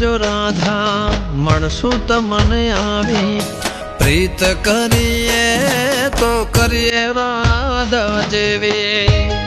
જો રાધા મળશું તમને આવી પ્રીત કરીએ તો કરીએ રાધા જેવી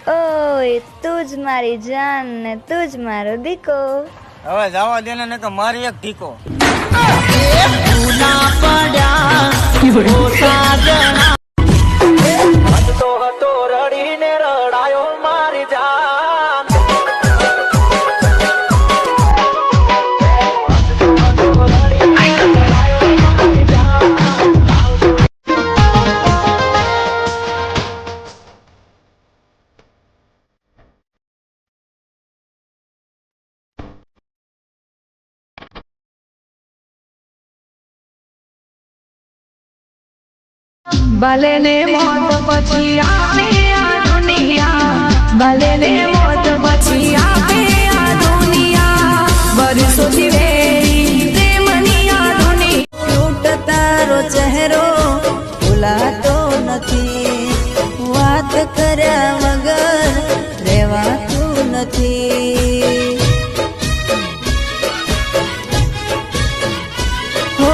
ઓય તું જ મારી જાન ને તું જ મારો દીકો હવે જવા દે ને તો મારી એક ઢીકો હતો રડીને રડાયો મારી જાન ભલે ને મોત પછી આવે આ દુનિયા ભલે ને મોત પછી આવે આ દુનિયા વર્ષોથી વેરી પ્રેમની આ દુનિયા ક્યુટ તારો ચહેરો ભૂલાતો નથી વાત કર્યા વગર રહેવાતું નથી